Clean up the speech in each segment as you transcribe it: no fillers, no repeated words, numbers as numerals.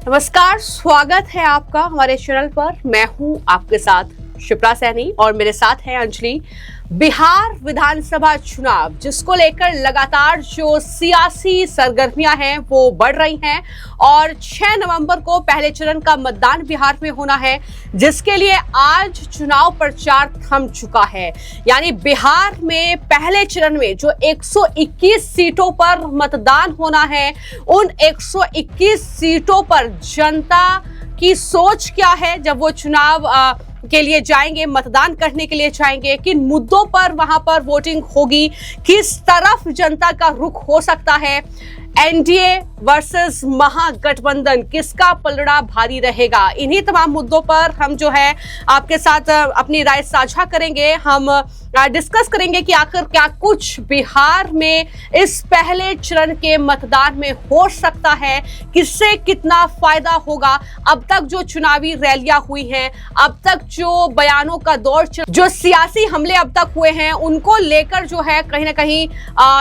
नमस्कार, स्वागत है आपका हमारे चैनल पर। मैं हूं आपके साथ शिप्रा सैनी और मेरे साथ है अंजलि। बिहार विधानसभा चुनाव जिसको लेकर लगातार जो सियासी सरगर्मियां हैं वो बढ़ रही हैं और 6 नवंबर को पहले चरण का मतदान बिहार में होना है, जिसके लिए आज चुनाव प्रचार थम चुका है। यानी बिहार में पहले चरण में जो 121 सीटों पर मतदान होना है, उन 121 सीटों पर जनता की सोच क्या है जब वो चुनाव के लिए जाएंगे, मतदान करने के लिए जाएंगे, किन मुद्दों पर वहां पर वोटिंग होगी, किस तरफ जनता का रुख हो सकता है, एनडीए वर्सेस महागठबंधन किसका पलड़ा भारी रहेगा, इन्हीं तमाम मुद्दों पर हम जो है आपके साथ अपनी राय साझा करेंगे। हम डिस्कस करेंगे कि आखिर क्या कुछ बिहार में इस पहले चरण के मतदान में हो सकता है, किससे कितना फायदा होगा। अब तक जो चुनावी रैलियां हुई हैं, अब तक जो बयानों का दौर जो सियासी हमले अब तक हुए हैं, उनको लेकर जो है कहीं ना कहीं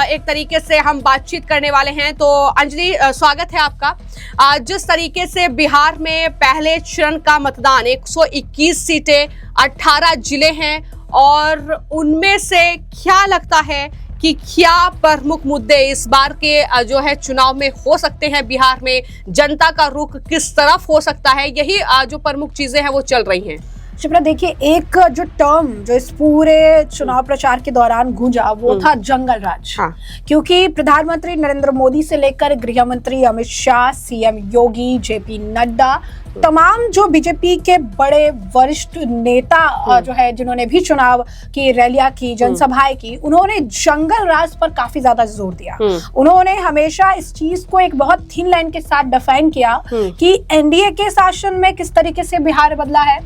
एक तरीके से हम बातचीत करने वाले हैं। तो अंजलि, स्वागत है आपका। जिस तरीके से बिहार में पहले चरण का मतदान 121 सीटें, 18 जिले हैं और उनमें से क्या लगता है कि क्या प्रमुख मुद्दे इस बार के जो है चुनाव में हो सकते हैं, बिहार में जनता का रुख किस तरफ हो सकता है, यही जो प्रमुख चीजें हैं वो चल रही हैं। शिप्रा, देखिए, एक जो टर्म जो इस पूरे चुनाव प्रचार के दौरान गूंजा वो था जंगल राज। हाँ। क्योंकि प्रधानमंत्री नरेंद्र मोदी से लेकर गृह मंत्री अमित शाह, सीएम योगी, जेपी नड्डा, तमाम जो बीजेपी के बड़े वरिष्ठ नेता जो है जिन्होंने भी चुनाव की रैलियां की, जनसभाएं की, उन्होंने जंगल राज पर काफी ज्यादा जोर दिया। उन्होंने हमेशा इस चीज को एक बहुत थिन लाइन के साथ डिफाइन किया कि एनडीए के शासन में किस तरीके से बिहार बदला है,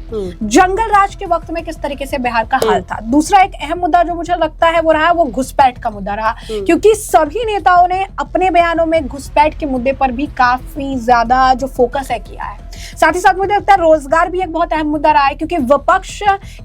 जंगल राज के वक्त में किस तरीके से बिहार का हाल था। दूसरा एक अहम मुद्दा जो मुझे लगता है वो रहा, वो घुसपैठ का मुद्दा रहा, क्योंकि सभी नेताओं ने अपने बयानों में घुसपैठ के मुद्दे पर भी काफी ज्यादा जो फोकस है किया है। साथ ही साथ मुझे लगता है रोजगार भी एक बहुत अहम मुद्दा रहा है, क्योंकि विपक्ष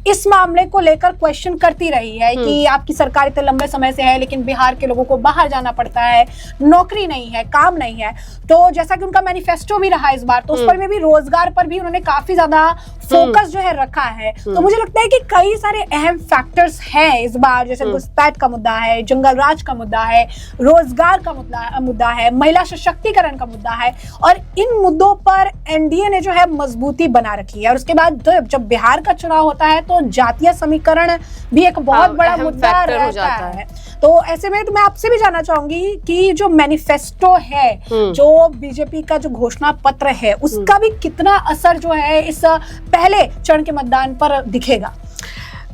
इस मामले को लेकर क्वेश्चन करती रही है कि आपकी सरकार इतने लंबे समय से है लेकिन बिहार के लोगों को बाहर जाना पड़ता है, नौकरी नहीं है, काम नहीं है। तो जैसा कि उनका मैनिफेस्टो भी रहा इस बार, तो उस पर में भी रोजगार पर भी उन्होंने काफी ज्यादा फोकस जो है रखा है। तो मुझे लगता है कि कई सारे अहम फैक्टर्स हैं इस बार, जैसे घुसपैठ का मुद्दा है, जंगल राज का मुद्दा है, रोजगार का मुद्दा है, महिला सशक्तिकरण का मुद्दा है, और इन मुद्दों पर एनडीए ने जो है मजबूती बना रखी है। और उसके बाद जब बिहार का चुनाव होता है तो जातीय समीकरण भी एक बहुत बड़ा मुद्दा रहता है। तो ऐसे में तो मैं आपसे भी जानना चाहूंगी कि जो मैनिफेस्टो है, जो बीजेपी का जो घोषणा पत्र है, उसका भी कितना असर जो है इस पहले चरण के मतदान पर दिखेगा।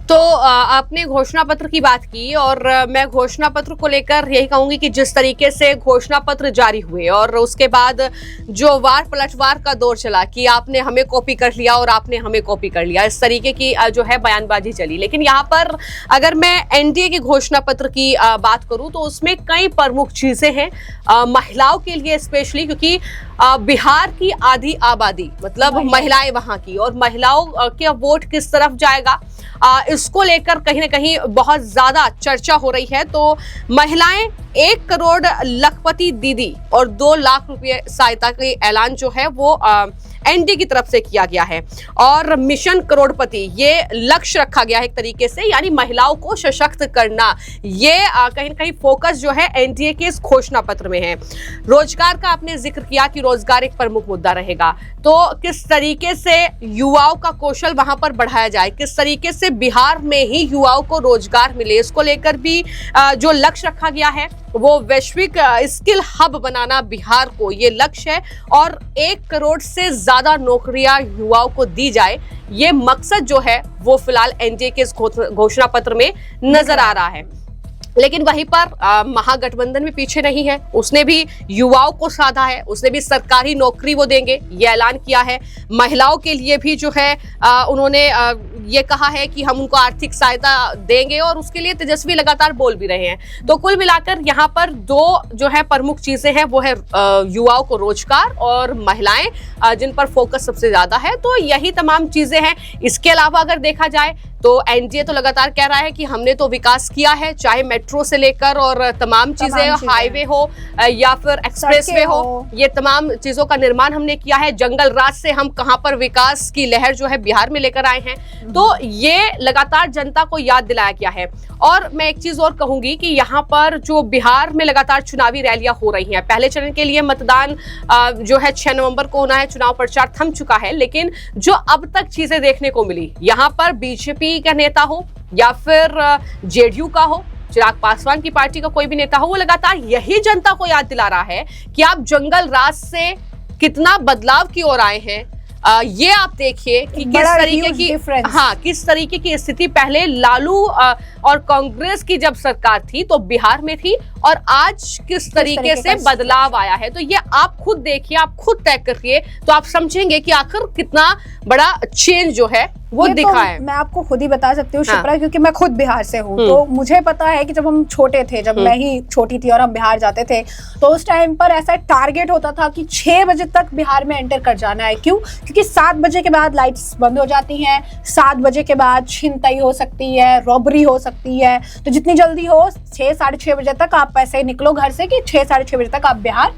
तो आपने घोषणा पत्र की बात की और मैं घोषणा पत्र को लेकर यही कहूंगी कि जिस तरीके से घोषणा पत्र जारी हुए और उसके बाद जो वार पलटवार का दौर चला कि आपने हमें कॉपी कर लिया और आपने हमें कॉपी कर लिया, इस तरीके की जो है बयानबाजी चली। लेकिन यहाँ पर अगर मैं एनडीए के घोषणा पत्र की बात करूं तो उसमें कई प्रमुख चीजें हैं महिलाओं के लिए स्पेशली, क्योंकि बिहार की आधी आबादी मतलब महिलाएं वहां की, और महिलाओं का वोट किस तरफ जाएगा इसको लेकर कहीं ना कहीं बहुत ज्यादा चर्चा हो रही है। तो महिलाएं 1 करोड़ लखपति दीदी और 2 लाख रुपए सहायता का ऐलान जो है वो एनडीए की तरफ से किया गया है, और मिशन करोड़पति ये लक्ष्य रखा गया है एक तरीके से, यानी महिलाओं को सशक्त करना, ये कहीं ना कहीं फोकस जो है एनडीए के इस घोषणा पत्र में है। रोजगार का आपने जिक्र किया कि रोजगार एक प्रमुख मुद्दा रहेगा, तो किस तरीके से युवाओं का कौशल वहां पर बढ़ाया जाए, किस तरीके से बिहार में ही युवाओं को रोजगार मिले, इसको लेकर भी जो लक्ष्य रखा गया है वो वैश्विक स्किल हब बनाना बिहार को ये लक्ष्य है, और 1 करोड़ से ज्यादा नौकरियां युवाओं को दी जाए, ये मकसद जो है वो फिलहाल एनडीए के इस घोषणा पत्र में नजर आ रहा है। लेकिन वहीं पर महागठबंधन भी पीछे नहीं है, उसने भी युवाओं को साधा है, उसने भी सरकारी नौकरी वो देंगे ये ऐलान किया है। महिलाओं के लिए भी जो है उन्होंने ये कहा है कि हम उनको आर्थिक सहायता देंगे, और उसके लिए तेजस्वी लगातार बोल भी रहे हैं। तो कुल मिलाकर यहाँ पर 2 जो है प्रमुख चीजें हैं, वो है युवाओं को रोजगार और महिलाएं जिन पर फोकस सबसे ज्यादा है। तो यही तमाम चीजें हैं। इसके अलावा अगर देखा जाए तो एनडीए तो लगातार कह रहा है कि हमने तो विकास किया है, चाहे मेट्रो से लेकर और तमाम चीजें, हाईवे हो या फिर एक्सप्रेसवे हो, ये तमाम चीजों का निर्माण हमने किया है। जंगल राज से हम कहां पर विकास की लहर जो है बिहार में लेकर आए हैं। तो ये लगातार जनता को याद दिलाया गया है। और मैं एक चीज और कहूंगी कि यहाँ पर जो बिहार में लगातार चुनावी रैलियां हो रही हैं, पहले चरण के लिए मतदान जो है 6 नवंबर को होना है, चुनाव प्रचार थम चुका है, लेकिन जो अब तक चीजें देखने को मिली, यहाँ पर बीजेपी का नेता हो या फिर जेडीयू का हो, चिराग पासवान की पार्टी का कोई भी नेता हो, वो लगातार यही जनता को याद दिला रहा है कि आप जंगल राज से कितना बदलाव की ओर आए हैं। ये आप देखिए कि किस तरीके की स्थिति पहले लालू और कांग्रेस की जब सरकार थी तो बिहार में थी, और आज किस तरीके से बदलाव आया है। तो ये आप खुद देखिए, आप खुद तय करिए, तो आप समझेंगे कि आखिर कितना बड़ा चेंज जो है वो दिखा है। मैं आपको खुद ही बता सकती हूँ शिप्रा, क्योंकि मैं खुद बिहार से हूँ। तो मुझे पता है कि जब हम छोटे थे, जब मैं ही छोटी थी और हम बिहार जाते थे, तो उस टाइम पर ऐसा टारगेट होता था कि 6 बजे तक बिहार में एंटर कर जाना है। क्यों? क्योंकि 7 बजे के बाद लाइट्स बंद हो जाती हैं, 7 बजे के बाद छिनतई हो सकती है, रॉबरी हो सकती है। तो जितनी जल्दी हो 6 साढ़े 6 बजे तक आप ऐसे निकलो घर से कि 6 साढ़े 6 बजे तक आप बिहार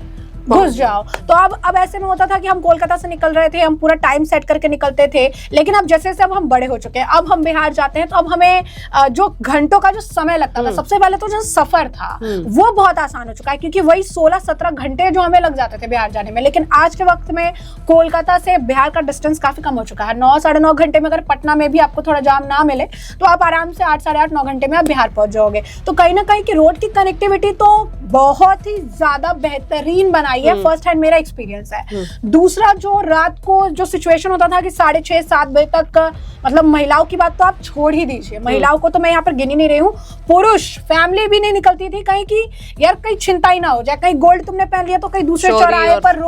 घुस जाओ। तो अब ऐसे में होता था कि हम कोलकाता से निकल रहे थे, हम पूरा टाइम सेट करके निकलते थे। लेकिन अब जैसे जैसे अब हम बड़े हो चुके हैं, अब हम बिहार जाते हैं, तो अब हमें जो घंटों का जो समय लगता था, सबसे पहले तो जो सफर था वो बहुत आसान हो चुका है, क्योंकि वही 16-17 घंटे जो हमें लग जाते थे बिहार जाने में। लेकिन आज के वक्त में कोलकाता से बिहार का डिस्टेंस काफी कम हो चुका है। 9 साढ़े 9 घंटे में अगर पटना में भी आपको थोड़ा जाम ना मिले तो आप आराम से 8 साढ़े 8 9 घंटे में आप बिहार पहुंच जाओगे। तो कहीं ना कहीं की रोड की कनेक्टिविटी तो बहुत ही ज्यादा बेहतरीन बनाई है। फर्स्ट हैंड मेरा एक्सपीरियंस है। दूसरा, जो रात को जो सिचुएशन होता था कि 6:30-7 बजे तक, मतलब महिलाओं की बात तो आप छोड़ ही दीजिए, महिलाओं को तो मैं यहाँ पर गिनी नहीं रही हूँ, पुरुष फैमिली भी नहीं निकलती थी कहीं की यार कहीं छिनताई ना हो जाए, कहीं गोल्ड तुमने पहन लिया तो कहीं दूसरे चौराहे पर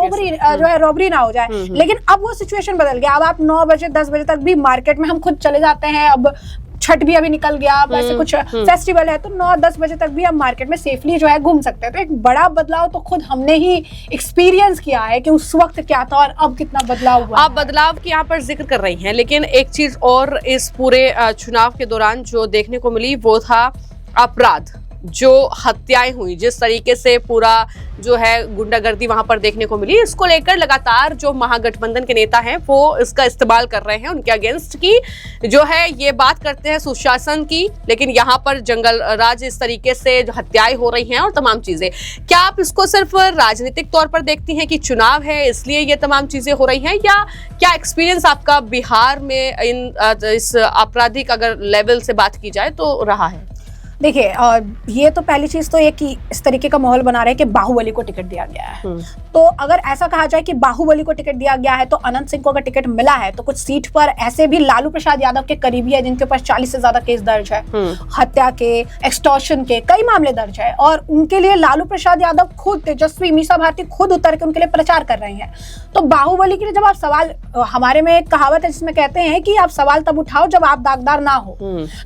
रॉबरी ना हो जाए। लेकिन अब वो सिचुएशन बदल गया। अब आप 9 बजे 10 बजे तक भी मार्केट में हम खुद चले जाते हैं। अब छठ भी अभी निकल गया, वैसे कुछ फेस्टिवल है तो 9-10 बजे तक भी हम मार्केट में सेफली जो है घूम सकते हैं। तो एक बड़ा बदलाव तो खुद हमने ही एक्सपीरियंस किया है कि उस वक्त क्या था और अब कितना बदलाव हुआ। आप बदलाव की यहाँ पर जिक्र कर रही हैं, लेकिन एक चीज और इस पूरे चुनाव के दौरान जो देखने को मिली वो था अपराध, जो हत्याएं हुई, जिस तरीके से पूरा जो है गुंडागर्दी वहां पर देखने को मिली, इसको लेकर लगातार जो महागठबंधन के नेता हैं वो इसका इस्तेमाल कर रहे हैं उनके अगेंस्ट की, जो है ये बात करते हैं सुशासन की, लेकिन यहाँ पर जंगल राज इस तरीके से जो हत्याएं हो रही हैं और तमाम चीजें। क्या आप इसको सिर्फ राजनीतिक तौर पर देखती हैं कि चुनाव है इसलिए ये तमाम चीजें हो रही हैं, या क्या एक्सपीरियंस आपका बिहार में इस आपराधिक अगर लेवल से बात की जाए तो रहा है? देखिए, ये तो पहली चीज तो ये कि इस तरीके का माहौल बना रहे हैं कि बाहुबली को टिकट दिया गया है। तो अगर ऐसा कहा जाए कि बाहुबली को टिकट दिया गया है तो अनंत सिंह को अगर टिकट मिला है तो कुछ सीट पर ऐसे भी लालू प्रसाद यादव के करीबी है जिनके ऊपर 40 से ज्यादा केस दर्ज है, हत्या के, एक्सटॉर्शन के कई मामले दर्ज है, और उनके लिए लालू प्रसाद यादव खुद, तेजस्वी, मीसा भारती खुद उतर के उनके लिए प्रचार कर रहे हैं। तो बाहुबली के लिए जब आप सवाल, हमारे में एक कहावत है जिसमें कहते हैं कि आप सवाल तब उठाओ जब आप दागदार ना हो।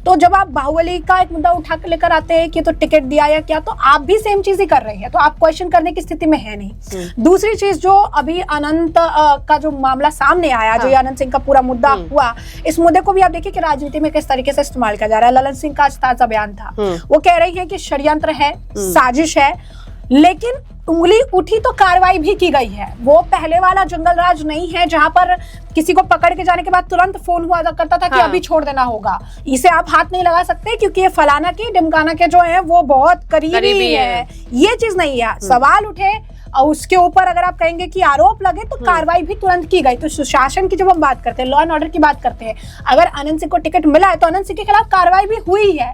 तो जब आप बाहुबली का एक मुद्दा उठा लेकर आते हैं कि तो टिकट दिया या क्या, तो आप भी सेम चीज ही कर रहे हैं, तो आप क्वेश्चन करने की स्थिति में है नहीं। दूसरी चीज, जो अभी अनंत का जो मामला सामने आया, जो ये अनंत सिंह का पूरा मुद्दा हुआ, इस मुद्दे को भी आप देखिए कि राजनीति में किस तरीके से इस्तेमाल किया जा रहा है। ललन सिंह का आज ताजा बयान था, वो कह रही है कि षड्यंत्र है, साजिश है, लेकिन उंगली उठी तो कार्रवाई भी की गई है। वो पहले वाला जंगल राज नहीं है जहां पर किसी को पकड़ के जाने के बाद तुरंत फोन हुआ करता था कि अभी छोड़ देना होगा, इसे आप हाथ नहीं लगा सकते क्योंकि ये फलाना के ढिमकाना के जो है वो बहुत करीबी है। ये चीज नहीं है। सवाल उठे और उसके ऊपर अगर आप कहेंगे कि आरोप लगे तो कार्रवाई भी तुरंत की गई। तो सुशासन की जब हम बात करते हैं, लॉ एंड ऑर्डर की बात करते हैं, अगर अनंत सिंह को टिकट मिला है तो अनंत सिंह के खिलाफ कार्रवाई भी हुई है।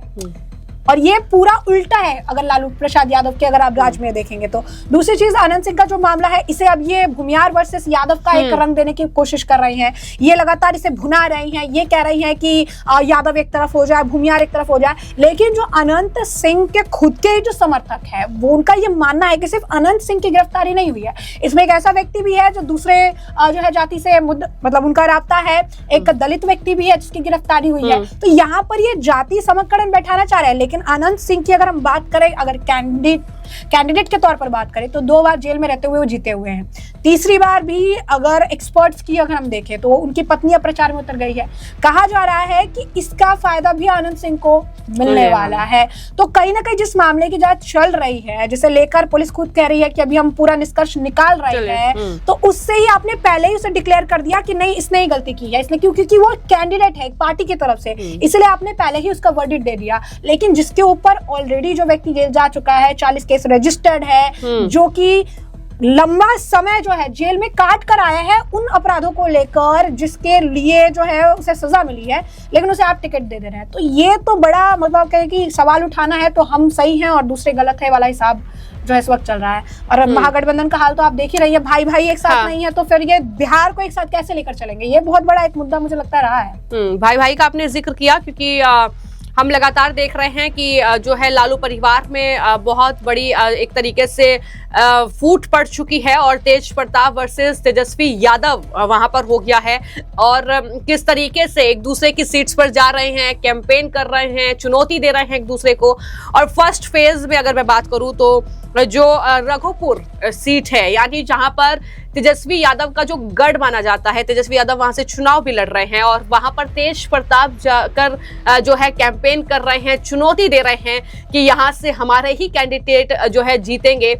और ये पूरा उल्टा है अगर लालू प्रसाद यादव के अगर आप राज में देखेंगे तो। दूसरी चीज, आनंद सिंह का जो मामला है, इसे अब ये भूमियार वर्सेस यादव का एक रंग देने की कोशिश कर रही हैं। ये लगातार इसे भुना रही हैं, ये कह रही हैं कि यादव एक तरफ हो जाए, भूमियार एक तरफ हो जाए। लेकिन जो अनंत सिंह के खुद के जो समर्थक है, वो उनका ये मानना है कि सिर्फ अनंत सिंह की गिरफ्तारी नहीं हुई है, इसमें एक ऐसा व्यक्ति भी है जो दूसरे जो है जाति से मतलब उनका राब्ता है, एक दलित व्यक्ति भी है जिसकी गिरफ्तारी हुई है। तो यहाँ पर ये जाति समीकरण बैठाना चाह रहे हैं। लेकिन अनंत सिंह की अगर हम बात करें, अगर कैंडिडेट के तौर पर बात करें तो 2 बार जेल में रहते हुए वो जीते हुए हैं। तीसरी बार भी अगर एक्सपर्ट्स की अगर हम देखें तो उनकी पत्नी अब प्रचार में उतर गई है। कहा जा रहा है कि इसका फायदा भी आनंद सिंह को मिलने वाला है। तो कहीं ना कहीं जिस मामले की जांच चल रही है, जिसे लेकर पुलिस खुद कह रही है कि अभी हम पूरा निष्कर्ष निकाल रहे हैं, तो उससे ही आपने पहले ही उसे डिक्लेयर कर दिया कि नहीं इसने ही गलती की है, इसने क्योंकि वो कैंडिडेट है एक पार्टी की तरफ से, इसलिए आपने पहले ही उसका वर्डिक्ट दे दिया। लेकिन जिसके ऊपर ऑलरेडी जो व्यक्ति जेल जा चुका है, 40 केस रजिस्टर्ड है, जो कि लंबा समय जो है जेल में काट कर आया है उन अपराधों को लेकर जिसके लिए जो है उसे सजा मिली है, लेकिन उसे आप टिकट दे रहे हैं। तो ये तो बड़ा मतलब कहे कि सवाल उठाना है तो हम सही हैं और दूसरे गलत है वाला हिसाब जो है इस वक्त चल रहा है। और महागठबंधन का हाल तो आप देख ही रही है, भाई भाई एक साथ नहीं है, तो फिर ये बिहार को एक साथ कैसे लेकर चलेंगे, ये बहुत बड़ा एक मुद्दा मुझे लगता रहा है। भाई भाई का आपने जिक्र किया क्योंकि हम लगातार देख रहे हैं कि जो है लालू परिवार में बहुत बड़ी एक तरीके से फूट पड़ चुकी है और तेज प्रताप वर्सेस तेजस्वी यादव वहां पर हो गया है। और किस तरीके से एक दूसरे की सीट्स पर जा रहे हैं, कैंपेन कर रहे हैं, चुनौती दे रहे हैं एक दूसरे को। और फर्स्ट फेज में अगर मैं बात करूं तो जो रघुपुर सीट है, यानी जहां पर तेजस्वी यादव का जो गढ़ माना जाता है, तेजस्वी यादव वहां से चुनाव भी लड़ रहे हैं और वहां पर तेज प्रताप जाकर जो है कैंपेन कर रहे हैं, चुनौती दे रहे हैं कि यहां से हमारे ही कैंडिडेट जो है जीतेंगे।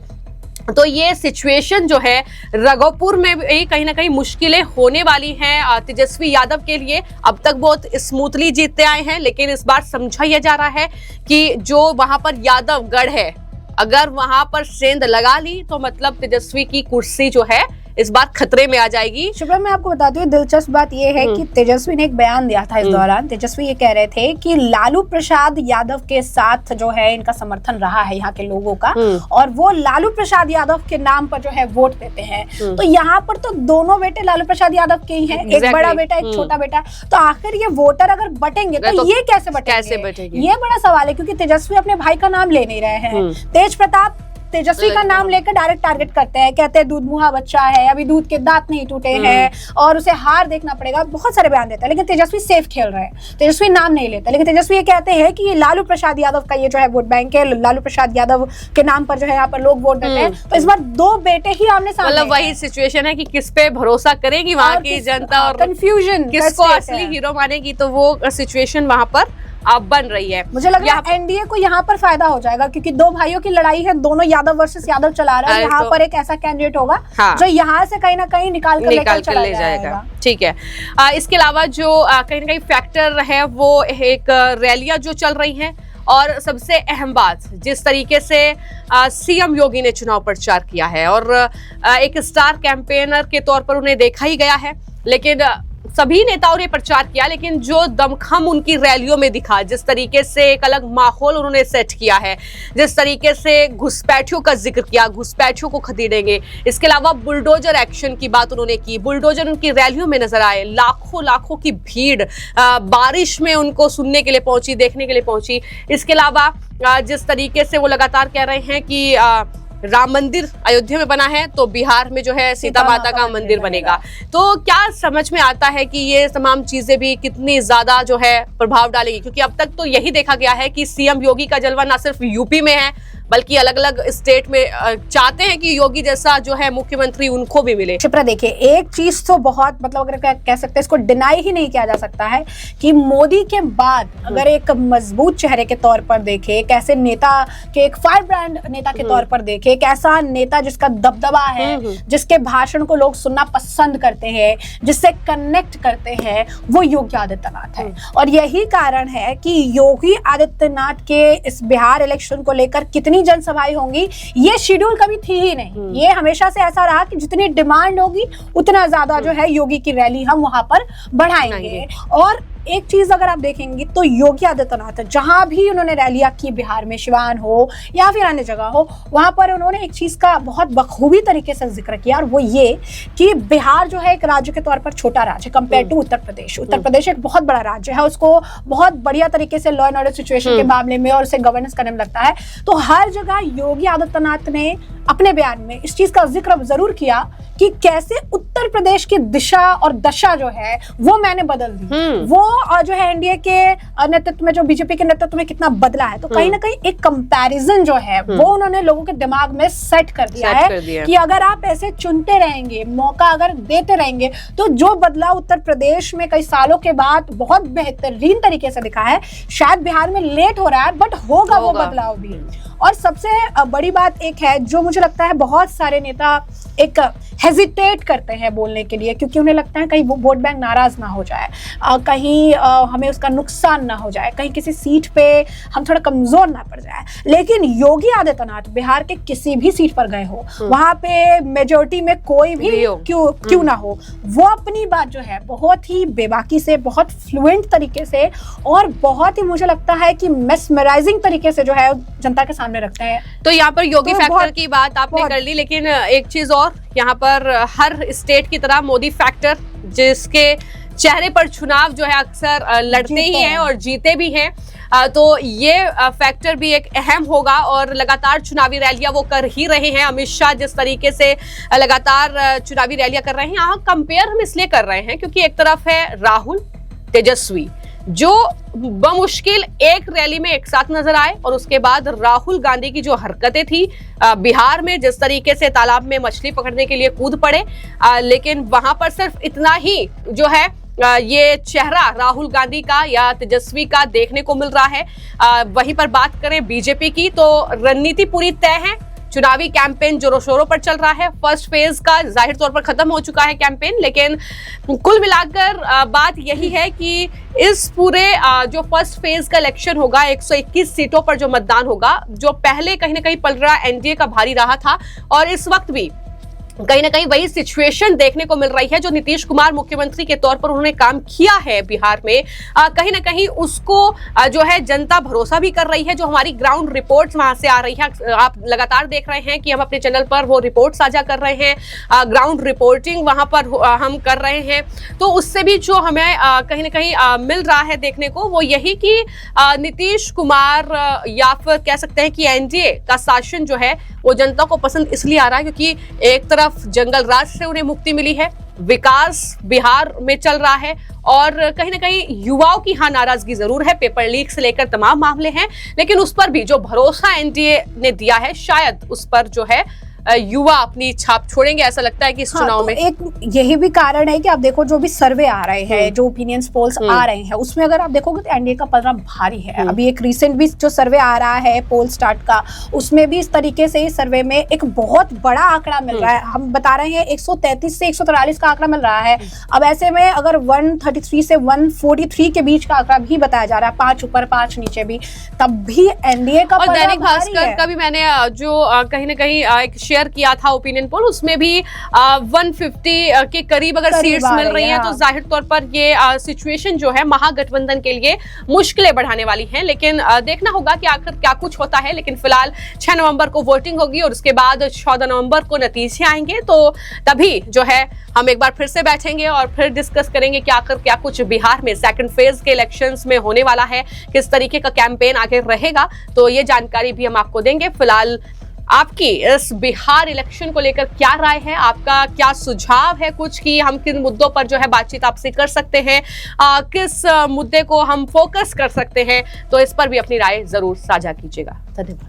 तो ये सिचुएशन जो है रघुपुर में भी कहीं ना कहीं मुश्किलें होने वाली हैं तेजस्वी यादव के लिए। अब तक बहुत स्मूथली जीतते आए हैं, लेकिन इस बार समझा यह जा रहा है कि जो वहां पर यादव गढ़ है, अगर वहां पर सेंध लगा ली तो मतलब तेजस्वी की कुर्सी जो है इस बार खतरे में आ जाएगी। शुभ्रा, मैं आपको बताती हूँ दिलचस्प बात यह है कि तेजस्वी ने एक बयान दिया था इस दौरान। तेजस्वी ये कह रहे थे कि लालू प्रसाद यादव के साथ जो है इनका समर्थन रहा है यहाँ के लोगों का, और वो लालू प्रसाद यादव के नाम पर जो है वोट देते हैं। तो यहाँ पर तो दोनों बेटे लालू प्रसाद यादव के ही हैं, एक बड़ा बेटा एक छोटा बेटा। तो आखिर ये वोटर अगर बटेंगे तो ये कैसे बटेंगे, ये बड़ा सवाल है, क्योंकि तेजस्वी अपने भाई का नाम ले नहीं रहे हैं। तेज प्रताप तेजस्वी का नाम लेकर डायरेक्ट टारगेट करते हैं, कहते हैं दूध मुहा बच्चा है, अभी दूध के दांत नहीं टूटे हैं और उसे हार देखना पड़ेगा, बहुत सारे बयान देता है। लेकिन तेजस्वी सेफ खेल रहे हैं, तेजस्वी नाम नहीं लेता। लेकिन तेजस्वी ये कहते हैं कि ये लालू प्रसाद यादव का ये जो है वोट बैंक है, लालू प्रसाद यादव के नाम पर जो है यहाँ पर लोग वोट देते हैं। तो इस बार 2 बेटे ही आमने सामने, मतलब वही सिचुएशन है कि किस पे भरोसा करेगी वहाँ की जनता और कंफ्यूजन, किसको असली हीरो मानेगी, तो वो सिचुएशन वहाँ पर अब बन रही है। मुझे लग रहा है एनडीए को यहाँ पर फायदा हो जाएगा, क्योंकि 2 भाइयों की लड़ाई है, दोनों यादव वर्सेस यादव चला रहे हैं। यहाँ पर एक ऐसा कैंडिडेट होगा जो यहाँ से कहीं ना कहीं निकाल कर ले जाएगा। ठीक है। इसके अलावा जो कहीं ना कहीं फैक्टर है वो एक रैलियां जो चल रही हैं, और सबसे अहम बात जिस तरीके से सीएम योगी ने चुनाव प्रचार किया है और एक स्टार कैंपेनर के तौर पर उन्हें देखा ही गया है। लेकिन सभी नेताओं ने प्रचार किया, लेकिन जो दमखम उनकी रैलियों में दिखा, जिस तरीके से एक अलग माहौल उन्होंने सेट किया है, जिस तरीके से घुसपैठियों का जिक्र किया, घुसपैठियों को खदेड़ेंगे। इसके अलावा बुलडोजर एक्शन की बात उन्होंने की, बुलडोजर उनकी रैलियों में नजर आए, लाखों की भीड़ बारिश में उनको सुनने के लिए पहुंची, देखने के लिए पहुंची। इसके अलावा जिस तरीके से वो लगातार कह रहे हैं कि राम मंदिर अयोध्या में बना है तो बिहार में जो है सीता माता का मंदिर बनेगा। तो क्या समझ में आता है कि ये तमाम चीजें भी कितनी ज्यादा जो है प्रभाव डालेगी, क्योंकि अब तक तो यही देखा गया है कि सीएम योगी का जलवा ना सिर्फ यूपी में है बल्कि अलग अलग स्टेट में चाहते हैं कि योगी जैसा जो है मुख्यमंत्री उनको भी मिले। शिप्रा, देखिए एक चीज तो बहुत मतलब अगर कह सकते हैं, इसको डिनाई ही नहीं किया जा सकता है कि मोदी के बाद अगर एक मजबूत चेहरे के तौर पर देखे, एक ऐसे नेता के, एक फायर ब्रांड नेता के तौर पर देखे, एक ऐसा नेता जिसका दबदबा है, जिसके भाषण को लोग सुनना पसंद करते हैं, जिससे कनेक्ट करते हैं, वो योगी आदित्यनाथ है। और यही कारण है कि योगी आदित्यनाथ के इस बिहार इलेक्शन को लेकर कितनी जनसभाएं होंगी, ये शेड्यूल कभी थी ही नहीं। ये हमेशा से ऐसा रहा कि जितनी डिमांड होगी उतना ज्यादा जो है योगी की रैली हम वहां पर बढ़ाएंगे। और एक चीज अगर आप देखेंगे तो योगी आदित्यनाथ जहां भी उन्होंने रैलियां की, बिहार में सिवान हो या फिर अन्य जगह हो, वहां पर उन्होंने एक चीज का बहुत बखूबी तरीके से जिक्र किया, और वो ये कि बिहार जो है एक राज्य के तौर पर छोटा राज्य कंपेयर टू उत्तर प्रदेश। उत्तर प्रदेश एक बहुत बड़ा राज्य है, उसको बहुत बढ़िया तरीके से लॉ एंड ऑर्डर सिचुएशन के मामले में और उसे गवर्नेंस करने में लगता है। तो हर जगह योगी आदित्यनाथ ने अपने बयान में इस चीज का जिक्र जरूर किया कि कैसे उत्तर प्रदेश की दिशा और दशा जो है वो मैंने बदल दी, वो जो है एनडीए के नेतृत्व में, जो बीजेपी के नेतृत्व में कितना बदला है, तो कहीं ना कहीं एक कंपैरिजन जो है वो उन्होंने लोगों के दिमाग में सेट कर दिया है कि अगर आप ऐसे चुनते रहेंगे, मौका अगर देते रहेंगे, तो जो बदलाव उत्तर प्रदेश में कई सालों के बाद बहुत बेहतरीन तरीके से दिखा है, शायद बिहार में लेट हो रहा है बट होगा वो बदलाव भी। और सबसे बड़ी बात एक है जो मुझे लगता है बहुत सारे नेता एक हेजिटेट करते हैं बोलने के लिए, क्योंकि उन्हें लगता है कहीं वो वोट बैंक नाराज ना हो जाए, कहीं हमें उसका नुकसान ना हो जाए, कहीं किसी सीट पे हम थोड़ा कमजोर ना पड़ जाए। लेकिन योगी आदित्यनाथ बिहार के किसी भी सीट पर गए हो, वहां पे मेजोरिटी में कोई भी क्यों ना हो, वो अपनी बात जो है बहुत ही बेबाकी से, बहुत फ्लुएंट तरीके से और बहुत ही मुझे लगता है कि मेस्मराइजिंग तरीके से जो है जनता के सामने रखते हैं। तो यहाँ पर योगी फैक्टर की बात आपने कर ली, लेकिन एक चीज और, यहाँ पर हर स्टेट की तरह मोदी फैक्टर, जिसके चेहरे पर चुनाव जो है अक्सर लड़ते ही हैं और जीते भी हैं, तो ये फैक्टर भी एक अहम होगा। और लगातार चुनावी रैलियां वो कर ही रहे हैं। अमित शाह जिस तरीके से लगातार चुनावी रैलियां कर रहे हैं, यहाँ कंपेयर हम इसलिए कर रहे हैं क्योंकि एक तरफ है राहुल तेजस्वी, जो बमुश्किल एक रैली में एक साथ नजर आए, और उसके बाद राहुल गांधी की जो हरकतें थी बिहार में, जिस तरीके से तालाब में मछली पकड़ने के लिए कूद पड़े, लेकिन वहां पर सिर्फ इतना ही जो है ये चेहरा राहुल गांधी का या तेजस्वी का देखने को मिल रहा है। वहीं पर बात करें बीजेपी की, तो रणनीति पूरी तय है। चुनावी कैंपेन जोरों शोरों पर चल रहा है। फर्स्ट फेज का जाहिर तौर पर खत्म हो चुका है कैंपेन, लेकिन कुल मिलाकर बात यही है कि इस पूरे जो फर्स्ट फेज का इलेक्शन होगा, 121 सीटों पर जो मतदान होगा, जो पहले कहीं ना कहीं पलड़ा एनडीए का भारी रहा था, और इस वक्त भी कहीं ना कहीं वही सिचुएशन देखने को मिल रही है। जो नीतीश कुमार मुख्यमंत्री के तौर पर उन्होंने काम किया है बिहार में, कहीं ना कहीं उसको जो है जनता भरोसा भी कर रही है। जो हमारी ग्राउंड रिपोर्ट्स वहां से आ रही है, आप लगातार देख रहे हैं कि हम अपने चैनल पर वो रिपोर्ट साझा कर रहे हैं, ग्राउंड रिपोर्टिंग वहां पर हम कर रहे हैं। तो उससे भी जो हमें कहीं ना कहीं मिल रहा है देखने को, वो यही कि नीतीश कुमार या फिर कह सकते हैं कि एनडीए का शासन जो है वो जनता को पसंद इसलिए आ रहा है क्योंकि एक तरफ जंगल राज से उन्हें मुक्ति मिली है, विकास बिहार में चल रहा है, और कहीं ना कहीं युवाओं की हाँ नाराजगी जरूर है, पेपर लीक से लेकर तमाम मामले हैं, लेकिन उस पर भी जो भरोसा एनडीए ने दिया है, शायद उस पर जो है युवा अपनी छाप छोड़ेंगे, ऐसा लगता है कि इस चुनाव में। एक यही भी कारण है कि आप देखो जो भी सर्वे आ रहे हैं, जो ओपिनियंस पोल्स आ रहे हैं, उसमें अगर आप देखोगे तो एनडीए का पलड़ा भारी है। अभी एक रिसेंट भी जो सर्वे आ रहा है पोल स्टार्ट का, उसमें भी इस तरीके से इस सर्वे में एक बहुत बड़ा आंकड़ा मिल रहा है। हम बता रहे हैं 133 से 143 का आंकड़ा मिल रहा है। अब ऐसे में अगर 133 से 143 के बीच का आंकड़ा भी बताया जा रहा है, 5 ऊपर 5 नीचे भी, तब भी एनडीए का पलड़ा भारी है। दैनिक भास्कर का भी मैंने जो कहीं ना कहीं एक शेयर किया था ओपिनियन पोल, उसमें भी 150 के करीब अगर सीट्स मिल रही हैं, तो जाहिर तौर पर ये सिचुएशन जो है महागठबंधन के लिए मुश्किलें बढ़ाने वाली हैं। लेकिन देखना होगा कि आखिर क्या कुछ होता है। लेकिन फिलहाल 6 नवंबर को वोटिंग होगी और उसके बाद 14 नवंबर को नतीजे आएंगे, तो तभी जो है हम एक बार फिर से बैठेंगे और फिर डिस्कस करेंगे कि आखिर क्या कुछ बिहार में सेकंड फेज के इलेक्शंस में होने वाला है, किस तरीके का कैंपेन आगे रहेगा, तो ये जानकारी भी हम आपको देंगे। फिलहाल आपकी इस बिहार इलेक्शन को लेकर क्या राय है, आपका क्या सुझाव है कुछ कि हम किन मुद्दों पर जो है बातचीत आपसे कर सकते हैं, किस मुद्दे को हम फोकस कर सकते हैं, तो इस पर भी अपनी राय जरूर साझा कीजिएगा। धन्यवाद।